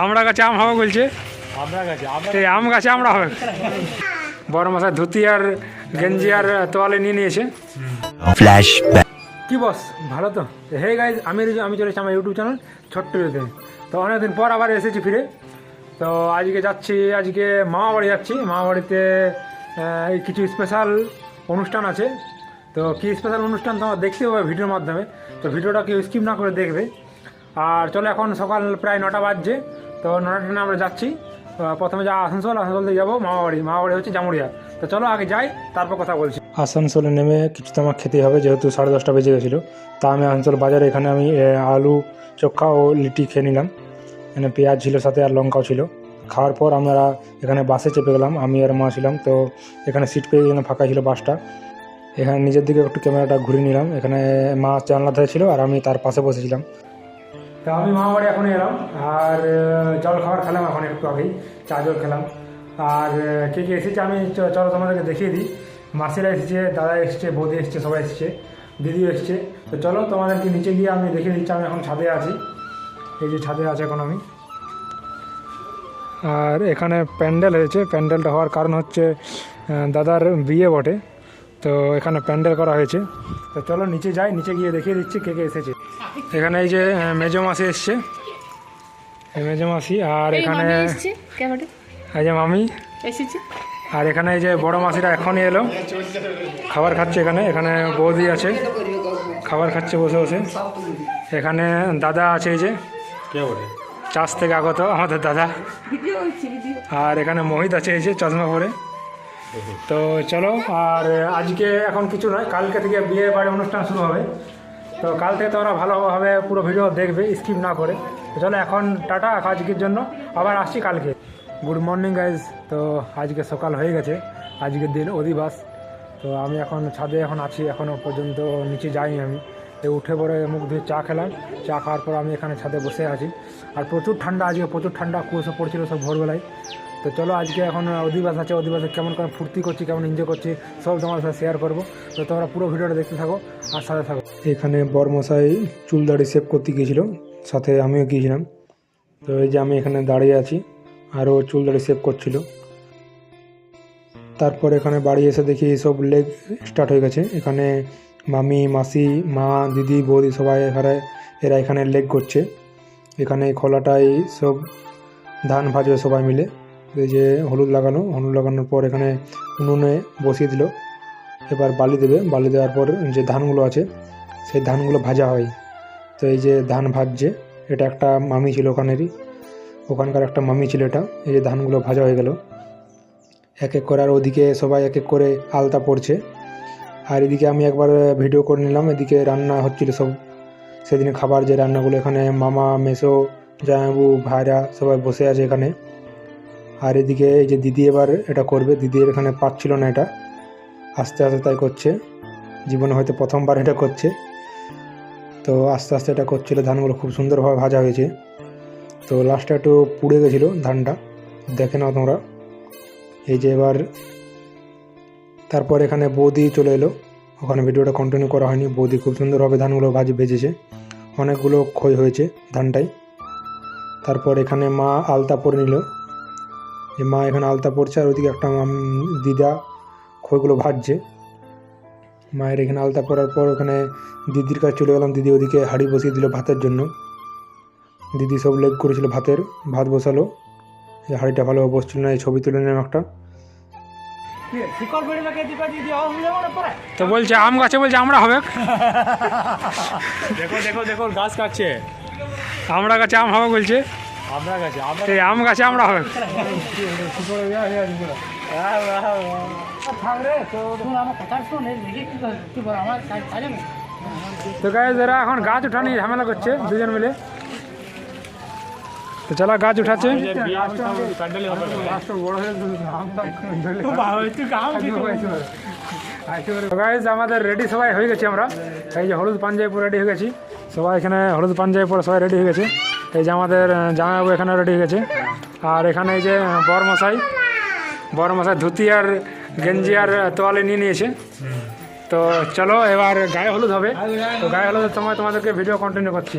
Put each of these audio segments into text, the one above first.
আমরা গাছে আম হবে বলছে, এই আম গাছে আমরা হবে। বড় মশাই ধুতি আর গেঞ্জি আর তোয়ালে নিয়ে নিয়েছে। কি বস, ভালো তো? হে গাইজ, আমি চলেছি আমার ইউটিউব চ্যানেল ছোট্ট ইউতে। তো অনেকদিন পর আবার এসেছি ফিরে। তো আজকে মামা বাড়ি যাচ্ছি। মামা বাড়িতে কিছু স্পেশাল অনুষ্ঠান আছে। তো কী স্পেশাল অনুষ্ঠান তোমার দেখতে হবে ভিডিওর মাধ্যমে। তো ভিডিওটা কেউ স্কিপ না করে দেখবে। আর চলো, এখন সকাল প্রায় 9টা বাজছে। তো 9টা ট্রেনে আমরা যাচ্ছি। প্রথমে আসানসোল থেকে যাবো মামা বাড়ি হচ্ছে জামুরিয়া। তো চলো আগে যাই, তারপর কথা বলছি। আসানসোলে নেমে কিছু তো আমার খেতে হবে, যেহেতু 10:30 বেজে গেছিলো। তা আমি আসানসোল বাজারে এখানে আমি আলু চোখা ও লিটি খেয়ে নিলাম। এখানে পেঁয়াজ ছিল সাথে, আর লঙ্কাও ছিল। খাওয়ার পর আমরা এখানে বাসে চেপে গেলাম, আমি আর মা ছিলাম। তো এখানে সিট পেয়ে এখানে ফাঁকা ছিল বাসটা। এখানে নিজের দিকে একটু ক্যামেরাটা ঘুরিয়ে নিলাম। এখানে মা জানলা ধরে ছিল আর আমি তার পাশে বসেছিলাম। তা আমি মামা বাড়ি এখন এলাম, আর জল খাবার খেলাম এখন একটু আগেই, চা জল খেলাম। আর কে কে এসেছে আমি চলো তোমাদেরকে দেখিয়ে দিই। মাসিরা এসেছে, দাদা এসছে, বৌদি এসছে, সবাই এসছে, দিদিও এসছে। তো চলো তোমাদেরকে নিচে গিয়ে আমি দেখিয়ে দিচ্ছি। আমি এখন ছাদে আছি, এই যে ছাদে আছে এখন আমি। আর এখানে প্যান্ডেল হয়েছে। প্যান্ডেলটা হওয়ার কারণ হচ্ছে দাদার বিয়ে বটে, তো এখানে প্যান্ডেল করা হয়েছে। তো চলো নিচে যাই, নিচে গিয়ে দেখিয়ে দিচ্ছি কে কে এসেছে। এখানে এই যে মেজো মাসি এসছে, এই মেজো মাসি। আর এখানে এই যে মামি এসেছে। আর এখানে এই যে বড় মাসিরা এখনই এলো, খাবার খাচ্ছে। এখানে বৌদি আছে, খাবার খাচ্ছে বসে বসে। এখানে দাদা আছে, এই যে চাষ থেকে আগত আমাদের দাদা। আর এখানে মোহিত আছে, এই যে চশমা পরে। তো চলো, আর আজকে এখন কিছু নয়, কালকে থেকে বিয়ে বাড়ি অনুষ্ঠান শুরু হবে। তো কাল থেকে তোমরা ভালোভাবে পুরো ভিডিও দেখবে, স্কিপ না করে। তো চলো এখন টাটা আজকের জন্য, আবার আসছি কালকে। Good morning guys. তো আজকে সকাল হয়ে গেছে, আজকের দিন অধিবাস। তো আমি এখন ছাদে এখন আছি, এখনও পর্যন্ত নিচে যাইনি আমি। উঠে পরে মুখ ধুয়ে চা খেলাম। চা খাওয়ার পর আমি এখানে ছাদে বসে আছি। আর প্রচুর ঠান্ডা, আজকে প্রচুর ঠান্ডা, কুয়াশা পড়ছিল সব ভোরবেলায়। তো চলো আজকে এখন অধিবাস আছে, অধিবাসে কেমন ফুর্তি করছি, কেমন এনজয় করছি, সব তোমার সাথে শেয়ার করবো। তো তোমরা পুরো ভিডিওটা দেখতে থাকো আর সাথে থাকো। এখানে বরমশাই চুল দাড়ি সেভ করতে গিয়েছিল, সাথে আমিও গিয়েছিলাম। তো এই যে আমি এখানে দাঁড়িয়ে আছি, আরও চুল দাড়ি সেভ করছিল। তারপর এখানে বাড়ি এসে দেখি সব লেগ স্টার্ট হয়ে গেছে। এখানে মামি, মাসি, মা, দিদি, বৌদি সবাই এরা এখানে লেগ করছে। এখানে খোলাটাই সব ধান ভাজবে সবাই মিলে। এই যে হলুদ লাগানোর পর এখানে উনুনে বসিয়ে দিল। এবার বালি দেওয়ার পর যে ধানগুলো আছে সেই ধানগুলো ভাজা হয়। তো এই যে ধান ভাজছে, এটা একটা মামি ছিল ওখানকার একটা মামি ছিল এটা। এই যে ধানগুলো ভাজা হয়ে গেল এক এক করে, আর ওদিকে সবাই এক এক করে আলতা পড়ছে। আর এদিকে আমি একবার ভিডিও করে নিলাম। এদিকে রান্না হচ্ছিল সব সেদিনে খাবার, যে রান্নাগুলো। এখানে মামা, মেসো, জামাইবাবু, ভাইরা সবাই বসে আছে এখানে। আর এদিকে এই যে দিদি এবার এটা করবে। দিদির এখানে পাচ্ছিল না, এটা আস্তে আস্তে তাই করছে। জীবনে হয়তো প্রথমবার এটা করছে। তো আস্তে আস্তে এটা করছিল। ধানগুলো খুব সুন্দরভাবে ভাজা হয়েছে। তো লাস্টে একটু পুড়ে গেছিলো ধানটা, দেখে নাও তোমরা। এই যে এবার তারপর এখানে বৌদি চলে এলো। ওখানে ভিডিওটা কন্টিনিউ করা হয়নি। বৌদি খুব সুন্দরভাবে ধানগুলো ভেজেছে, অনেকগুলো ক্ষয় হয়েছে ধানটাই। তারপর এখানে মা আলতা পরে নিল। যে মা এখানে আলতা পড়ছে, আর ওইদিকে একটা দিদা খইগুলো ভাজছে। মায়ের এখানে আলতা পরার পর ওখানে দিদির কাছে চলে গেলাম। দিদি ওদিকে হাঁড়ি বসিয়ে দিল ভাতের জন্য। দিদি সব লেগ করেছিল, ভাত বসালো। এই হাঁড়িটা ভালো বসছিল না, এই ছবি তুলে নিলাম একটা। তো বলছে আম গাছে, বলছে আমরা হবে। দেখো গাছ কাটছে, আমরা গাছে আম হবে বলছে। এই আম গাছে আমরা হবে। তো গাইজ এরা এখন গাছ উঠানি ঝামেলা করছে দুজন মিলে। তো চলো গাছ উঠাচ্ছে। গাইজ আমাদের রেডি সবাই হয়ে গেছি আমরা। এই যে হলুদ পাঞ্জাবি পরে রেডি হয়ে গেছি সবাই। এখানে হলুদ পাঞ্জাবি পরে সবাই রেডি হয়ে গেছে। এই যে আমাদের জামাইবাবু এখানে রেডি হয়ে গেছে। আর এখানে এই যে বড়মশাই ধুতি আর গেঞ্জি আর তোয়ালে নিয়ে নিয়েছে। তো চলো এবার গায়ে হলুদ হবে। তো গায়ে হলুদের সময় তোমাদেরকে ভিডিও কন্টিনিউ করছি।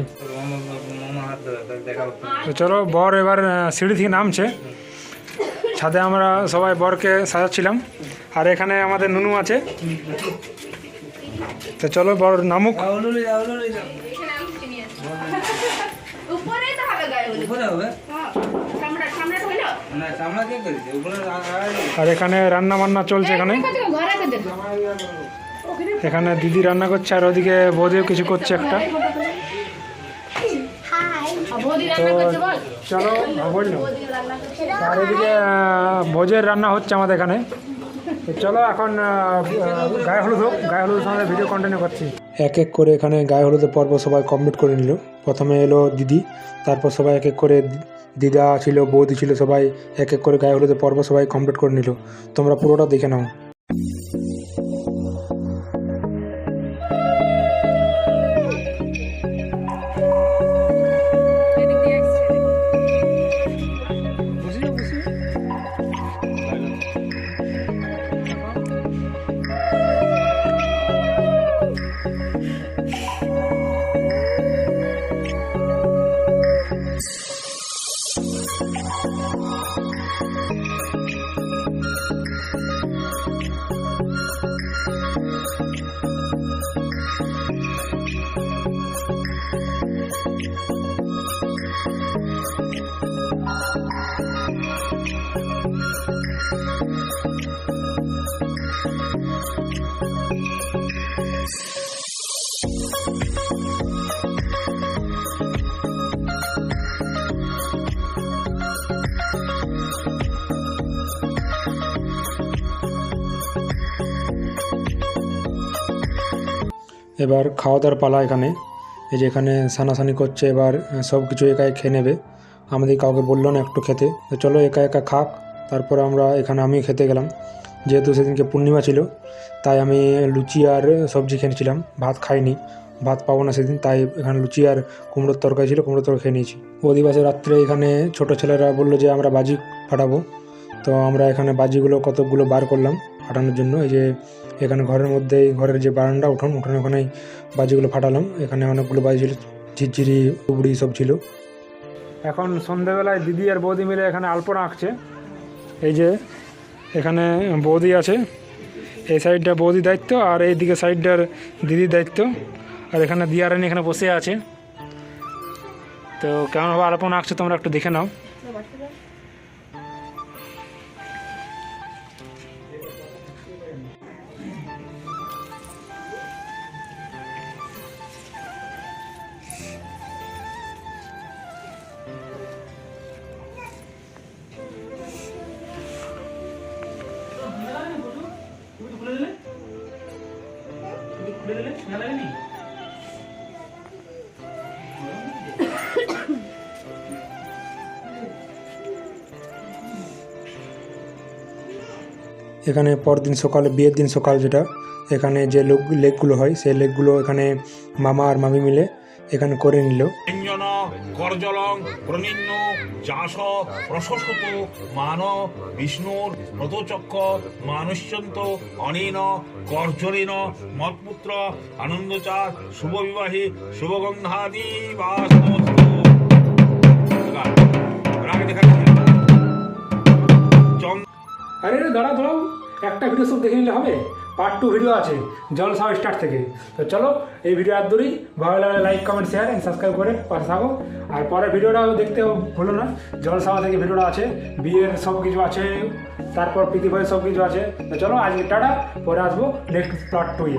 তো চলো, বর এবার সিঁড়ি থেকে নামছে। ছাদে আমরা সবাই বরকে সাজাচ্ছিলাম, আর এখানে আমাদের নুনু আছে। তো চলো বর নামুক। আর এখানে রান্না বান্না চলছে। এখানে দিদি রান্না করছে, আর ওদিকে বৌদিও কিছু করছে একটা। তো চলো বললো, আর এদিকে ভোজের রান্না হচ্ছে আমাদের এখানে। তো চলো এখন গায়ে হলুদ হোক, গায়ে হলুদ আমাদের ভিডিও কন্টিনিউ করছি। এক এক করে এখানে গায়ে হলুদের পর্ব সবাই কমপ্লিট করে নিল। প্রথমে এলো দিদি, তারপর সবাই এক এক করে, দিদা ছিল, বৌদি ছিল, সবাই এক এক করে গায়ে হলুদের পর্ব সবাই কমপ্লিট করে নিল। তোমরা পুরোটা দেখে নাও। এবার খাওয়া দাওয়ার পালা। এখানে এই যে এখানে সানাসানি করছে, এবার সব কিছু একাই খেয়ে নেবে। আমাদের কাউকে বললো না একটু খেতে। তো চলো একা একা খাক, তারপর আমরা এখানে আমি খেতে গেলাম। যেহেতু সেদিনকে পূর্ণিমা ছিল, তাই আমি লুচি আর সবজি খেয়েছিলাম, ভাত খাইনি। ভাত পাবো না সেদিন, তাই এখানে লুচি আর কুমড়োর তরকারি ছিল, কুমড়োর তরকারি খেয়ে নিয়েছি। অধিবাসে রাত্রে এখানে ছোটো ছেলেরা বললো যে আমরা বাজি ফাটাবো। তো আমরা এখানে বাজিগুলো কতগুলো বার করলাম ফাটানোর জন্য। এই যে এখানে ঘরের মধ্যেই, ঘরের যে বারান্দা, উঠোনে ওখানেই বাজিগুলো ফাটালাম। এখানে অনেকগুলো বাজি ছিল, ঝিরঝিরি, টুবড়ি সব ছিল। এখন সন্ধ্যেবেলায় দিদি আর বৌদি মিলে এখানে আলপনা আঁকছে। এই যে এখানে বৌদি আছে, এই সাইডটা বৌদির দায়িত্ব, আর এই দিকে সাইডটার দিদির দায়িত্ব। আর এখানে দিয়ারানি এখানে বসে আছে। তো কেমনভাবে আলপনা আঁকছে তোমরা একটু দেখে নাও। এখানে পরদিন সকালে, বিয়ের দিন সকাল যেটা, এখানে যে লেকগুলো হয়, সেই লেকগুলো এখানে মামা আর মামি মিলে এখানে করে নিল। ব্যঞ্জন করজলং প্রনিন্ন চাষ প্রশস্ত মান বিষ্ণুর রথচক্র মানুষ্যন্ত অনেন করজলেন মৎপুত্র আনন্দচার শুভবিবাহে শুভগন্ধাদি বাস। আরে দাঁড়াও, একটা ভিডিও সব দেখে নিলে হবে? পার্ট 2 ভিডিও আছে জলসাও স্টার্ট থেকে। তো চলো এই ভিডিও আর দূরই, ভালো লাগলে like comment share and subscribe করে পাশে থাকো। আর পরের ভিডিওটাও দেখতে ভুলো না, জলসাওয়া থেকে ভিডিওটা আছে, বিয়ের সব কিছু আছে, তারপর প্রীতি ভয়ের সব কিছু আছে। তো চলো আজকে টাটা, পরে আসবো নেক্সট পার্ট 2।